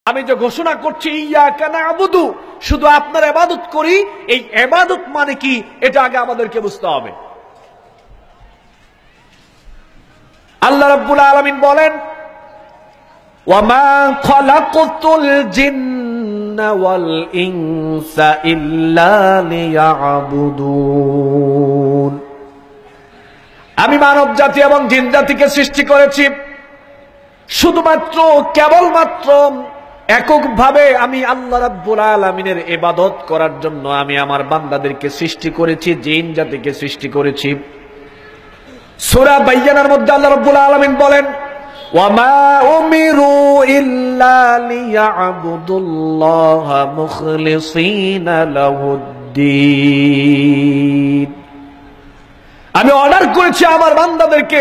আমি যে ঘোষণা করছি ইয়াকা না'বুদু, শুধু আপনার ইবাদত করি, এই ইবাদত মানে কি এটা আগে আমাদেরকে বুঝতে হবে। আল্লাহ রাব্বুল আলামিন বলেন, ওয়ামা খালাকতুল জিন্না ওয়াল ইনসা ইল্লা লিয়াবুদুন। আমি মানব জাতি এবং জিন জাতিকে সৃষ্টি করেছি শুধুমাত্র কেবলমাত্র এককভাবে আমি আল্লাহ রাব্বুল আলামিনের ইবাদত করার জন্য। আমি আমার বান্দাদেরকে সৃষ্টি করেছি, জিন জাতিকে সৃষ্টি করেছি। সূরা বাইয়ানার মধ্যে আল্লাহ রাব্বুল আলামিন বলেন, ওয়ামা উমিরু ইল্লা লিয়াবুদুল্লাহা মুখলিসিনা লাহুদ্দিন। আমি অর্ডার করেছি আমার বান্দাদেরকে,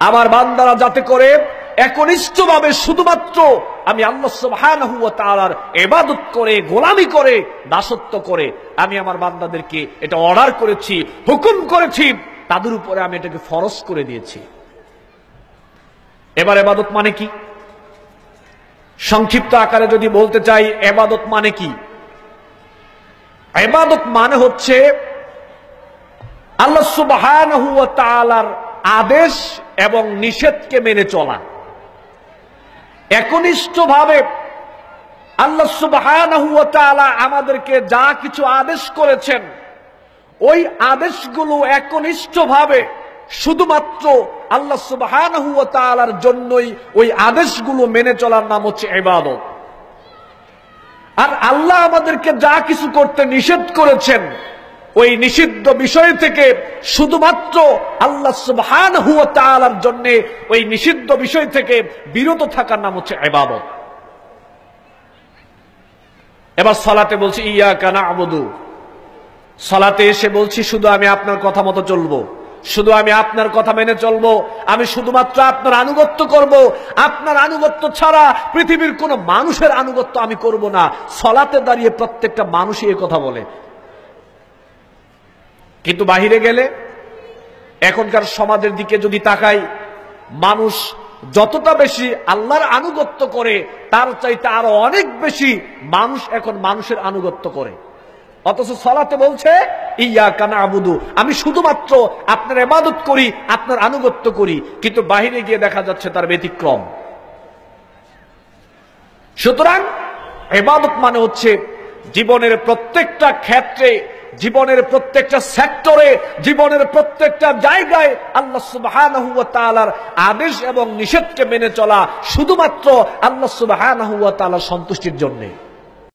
আমার বান্দারা যাতে করে একনিষ্ঠভাবে শুধুমাত্র আমি আল্লাহ সুবহানাহু ওয়া তাআলার ইবাদত করে, গোলামি করে, দাসত্ব করে। আমি আমার বান্দাদেরকে এটা অর্ডার করেছি, হুকুম করেছি, তাদের উপরে আমি এটাকে ফরজ করে দিয়েছি। এবার ইবাদত মানে কি সংক্ষিপ্ত আকারে যদি বলতে চাই, ইবাদত মানে কি? ইবাদত মানে হচ্ছে আল্লাহ সুবহানাহু ওয়া তাআলার আদেশ এবং নিষেধকে মেনে চলা। একনিষ্ঠভাবে আল্লাহ সুবহানাহু ওয়া তাআলা আমাদেরকে যা কিছু আদেশ করেছেন, ওই আদেশগুলো একনিষ্ঠভাবে শুধুমাত্র আল্লাহ সুবহানাহু ওয়া তাআলার জন্যই ওই আদেশগুলো মেনে চলার নাম হচ্ছে ইবাদত। আর আল্লাহ আমাদেরকে যা কিছু করতে নিষেধ করেছেন, ওই নিষিদ্ধ বিষয় থেকে শুধুমাত্র আল্লাহ সুবহানাহু ওয়া তাআলার জন্য ওই নিষিদ্ধ বিষয় থেকে বিরত থাকার নাম হচ্ছে ইবাদত। এবার সালাতে বলছি ইয়াকা না'বুদু। সালাতে এসে বলছি শুধু আমি আপনার কথা মতো চলবো, শুধু আমি আপনার কথা মেনে চলবো, আমি শুধুমাত্র আপনার আনুগত্য করব। আপনার আনুগত্য ছাড়া পৃথিবীর কোন মানুষের আনুগত্য আমি করব না। সালাতে দাঁড়িয়ে প্রত্যেকটা মানুষই এই কথা বলে, কিন্তু বাহিরে গেলে এখনকার সমাজের দিকে যদি তাকাই, মানুষ যতটা বেশি আল্লাহর আনুগত্য করে তার চাইতে আরো অনেক বেশি মানুষ এখন মানুষের আনুগত্য করে। অথচ সালাতে বলছে ইয়াকা না'বুদু, আমি শুধুমাত্র আপনার ইবাদত করি, আপনার আনুগত্য করি, কিন্তু বাহিরে গিয়ে দেখা যাচ্ছে তার ব্যতিক্রম। সুতরাং ইবাদত মানে হচ্ছে জীবনের প্রত্যেকটা ক্ষেত্রে, জীবনের প্রত্যেকটা সেক্টরে, জীবনের প্রত্যেকটা জায়গায় আল্লাহ সুবহানাহু ওয়া তাআলার আদেশ এবং নিষেধকে মেনে চলা, শুধুমাত্র আল্লাহ সুবহানাহু ওয়া তাআলার সন্তুষ্টির জন্য।